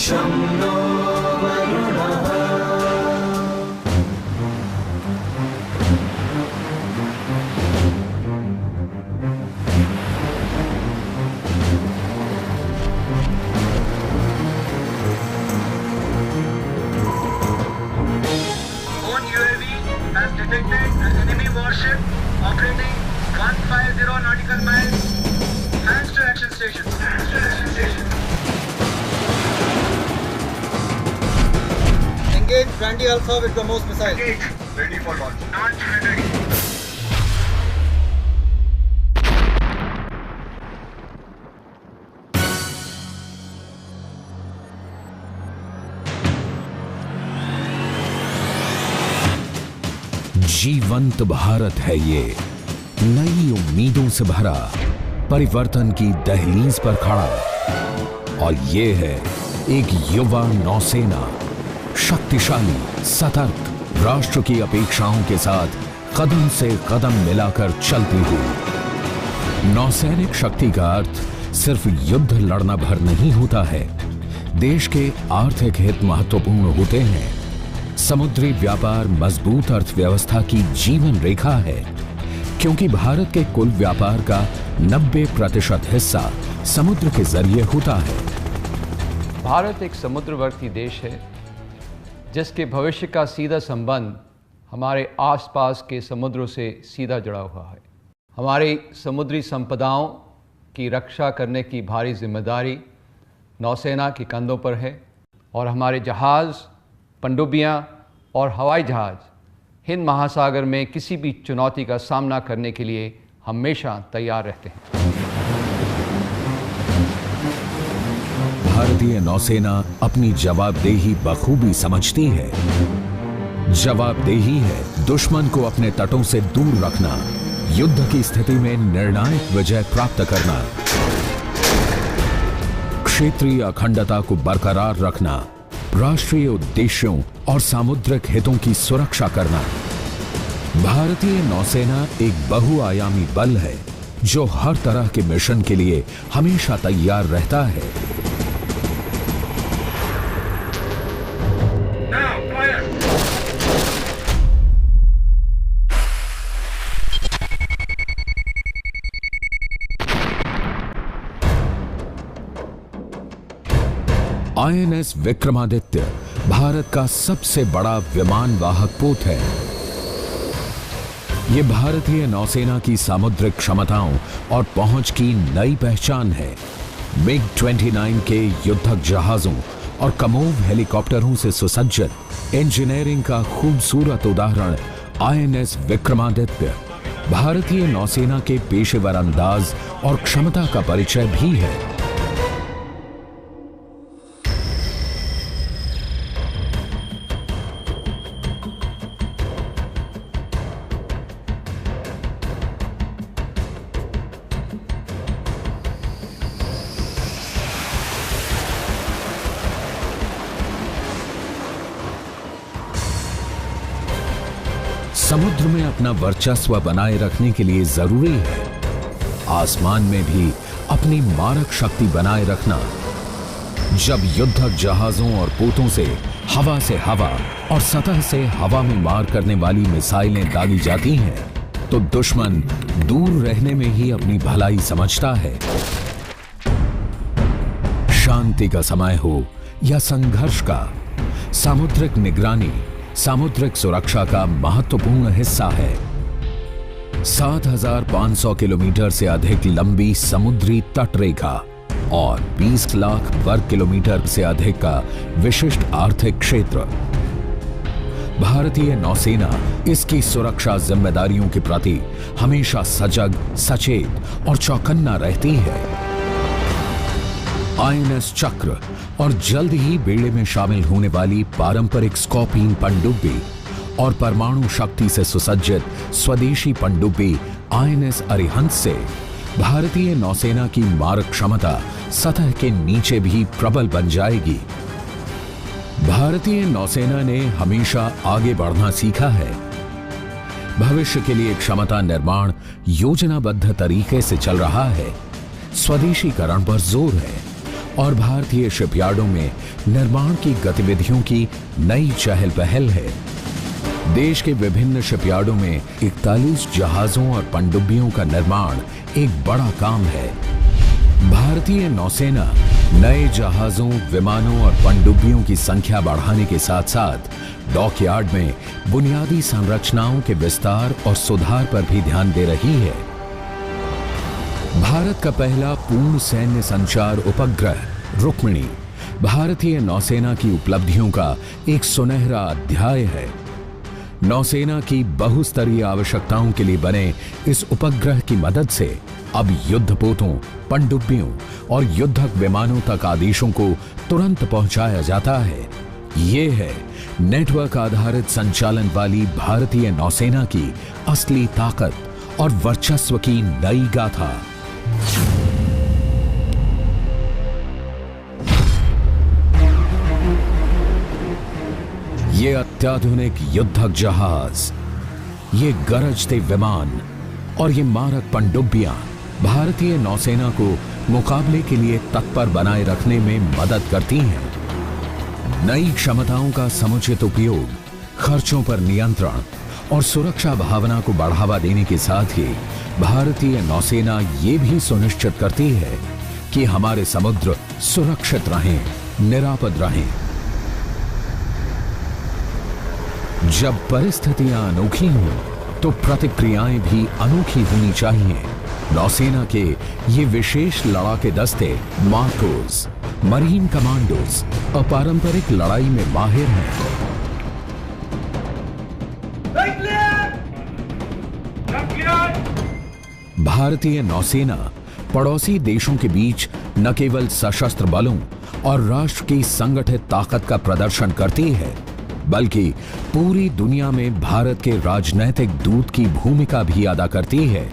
शं no वरुणः detected an enemy warship operating 150 nautical miles. Hands to action station. Engage Brandy Alpha with BrahMos missile. Engage. Ready for launch. Launch ready. जीवंत भारत है ये, नई उम्मीदों से भरा, परिवर्तन की दहलीज पर खड़ा। और ये है एक युवा नौसेना, शक्तिशाली, सतर्क, राष्ट्र की अपेक्षाओं के साथ कदम से कदम मिलाकर चलती हुई। नौसैनिक शक्ति का अर्थ सिर्फ युद्ध लड़ना भर नहीं होता है। देश के आर्थिक हित महत्वपूर्ण होते हैं। समुद्री व्यापार मजबूत अर्थव्यवस्था की जीवन रेखा है, क्योंकि भारत के कुल व्यापार का 90% हिस्सा समुद्र के जरिए होता है। भारत एक समुद्रवर्ती देश है, जिसके भविष्य का सीधा संबंध हमारे आसपास के समुद्रों से सीधा जुड़ा हुआ है। हमारी समुद्री संपदाओं की रक्षा करने की भारी जिम्मेदारी नौसेना के कंधों पर है, और हमारे जहाज़, पनडुब्बियाँ और हवाई जहाज़ हिंद महासागर में किसी भी चुनौती का सामना करने के लिए हमेशा तैयार रहते हैं। भारतीय नौसेना अपनी जवाबदेही बखूबी समझती है। जवाबदेही है दुश्मन को अपने तटों से दूर रखना, युद्ध की स्थिति में निर्णायक विजय प्राप्त करना, क्षेत्रीय अखंडता को बरकरार रखना, राष्ट्रीय उद्देश्यों और सामुद्रिक हितों की सुरक्षा करना। भारतीय नौसेना एक बहुआयामी बल है, जो हर तरह के मिशन के लिए हमेशा तैयार रहता है। आईएनएस विक्रमादित्य भारत का सबसे बड़ा विमान वाहक पोत है। यह भारतीय नौसेना की सामुद्रिक क्षमताओं और पहुंच की नई पहचान है। MiG-29 के युद्धक जहाजों और कमोव हेलीकॉप्टरों से सुसज्जित इंजीनियरिंग का खूबसूरत उदाहरण आईएनएस विक्रमादित्य भारतीय नौसेना के पेशेवर अंदाज और क्षमता का परिचय भी है। समुद्र में अपना वर्चस्व बनाए रखने के लिए जरूरी है आसमान में भी अपनी मारक शक्ति बनाए रखना। जब युद्धक जहाजों और पोतों से हवा और सतह से हवा में मार करने वाली मिसाइलें दागी जाती हैं, तो दुश्मन दूर रहने में ही अपनी भलाई समझता है। शांति का समय हो या संघर्ष का, सामुद्रिक निगरानी सामुद्रिक सुरक्षा का महत्वपूर्ण हिस्सा है। 7,500 किलोमीटर से अधिक लंबी समुद्री तट रेखा और 20 लाख वर्ग किलोमीटर से अधिक का विशिष्ट आर्थिक क्षेत्र। भारतीय नौसेना इसकी सुरक्षा जिम्मेदारियों के प्रति हमेशा सजग, सचेत और चौकन्ना रहती है। आईएनएस चक्र और जल्द ही बेड़े में शामिल होने वाली पारंपरिक स्कॉर्पियन पनडुब्बी और परमाणु शक्ति से सुसज्जित स्वदेशी पनडुब्बी आईएनएस अरिहंत से भारतीय नौसेना की मारक क्षमता सतह के नीचे भी प्रबल बन जाएगी। भारतीय नौसेना ने हमेशा आगे बढ़ना सीखा है। भविष्य के लिए क्षमता निर्माण योजनाबद्ध तरीके से चल रहा है। स्वदेशीकरण पर जोर है और भारतीय शिपयार्डों में निर्माण की गतिविधियों की नई चहल पहल है। देश के विभिन्न शिपयार्डों में 41 जहाजों और पनडुब्बियों का निर्माण एक बड़ा काम है। भारतीय नौसेना नए जहाजों, विमानों और पनडुब्बियों की संख्या बढ़ाने के साथ साथ डॉकयार्ड में बुनियादी संरचनाओं के विस्तार और सुधार पर भी ध्यान दे रही है। भारत का पहला पूर्ण सैन्य संचार उपग्रह रुक्मिणी भारतीय नौसेना की उपलब्धियों का एक सुनहरा अध्याय है। नौसेना की बहुस्तरीय आवश्यकताओं के लिए बने इस उपग्रह की मदद से अब युद्धपोतों, पनडुब्बियों और युद्धक विमानों तक आदेशों को तुरंत पहुंचाया जाता है। ये है नेटवर्क आधारित संचालन वाली भारतीय नौसेना की असली ताकत और वर्चस्व की नई गाथा। ये अत्याधुनिक युद्धक जहाज, ये गरजते विमान और ये मारक पनडुब्बियां भारतीय नौसेना को मुकाबले के लिए तत्पर बनाए रखने में मदद करती हैं। नई क्षमताओं का समुचित उपयोग, खर्चों पर नियंत्रण और सुरक्षा भावना को बढ़ावा देने के साथ ही भारतीय नौसेना ये भी सुनिश्चित करती है कि हमारे समुद्र सुरक्षित रहें, निरापद रहें। जब परिस्थितियां अनोखी हों तो प्रतिक्रियाएं भी अनोखी होनी चाहिए। नौसेना के ये विशेष लड़ाके दस्ते मार्कोस, मरीन कमांडोज अपारंपरिक लड़ाई में माहिर हैं। भारतीय नौसेना पड़ोसी देशों के बीच न केवल सशस्त्र बलों और राष्ट्र की संगठित ताकत का प्रदर्शन करती है, बल्कि पूरी दुनिया में भारत के राजनैतिक दूत की भूमिका भी अदा करती है।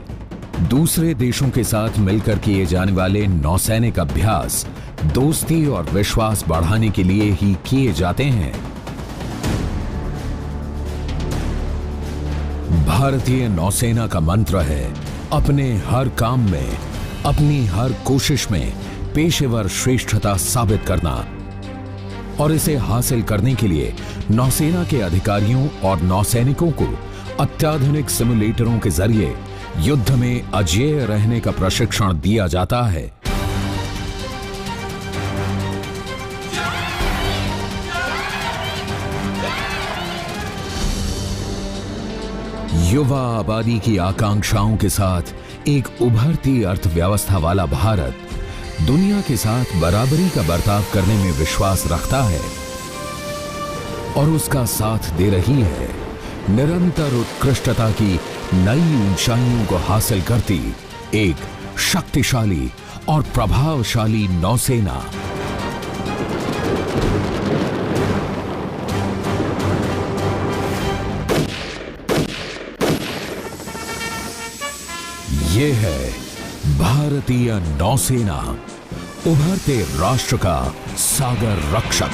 दूसरे देशों के साथ मिलकर किए जाने वाले नौसैनिक अभ्यास दोस्ती और विश्वास बढ़ाने के लिए ही किए जाते हैं। भारतीय नौसेना का मंत्र है अपने हर काम में, अपनी हर कोशिश में पेशेवर श्रेष्ठता साबित करना। और इसे हासिल करने के लिए नौसेना के अधिकारियों और नौसैनिकों को अत्याधुनिक सिमुलेटरों के जरिए युद्ध में अजेय रहने का प्रशिक्षण दिया जाता है। युवा आबादी की आकांक्षाओं के साथ एक उभरती अर्थव्यवस्था वाला भारत दुनिया के साथ बराबरी का बर्ताव करने में विश्वास रखता है और उसका साथ दे रही है निरंतर उत्कृष्टता की नई ऊंचाइयों को हासिल करती एक शक्तिशाली और प्रभावशाली नौसेना। ये है भारतीय नौसेना, उभरते राष्ट्र का सागर रक्षक।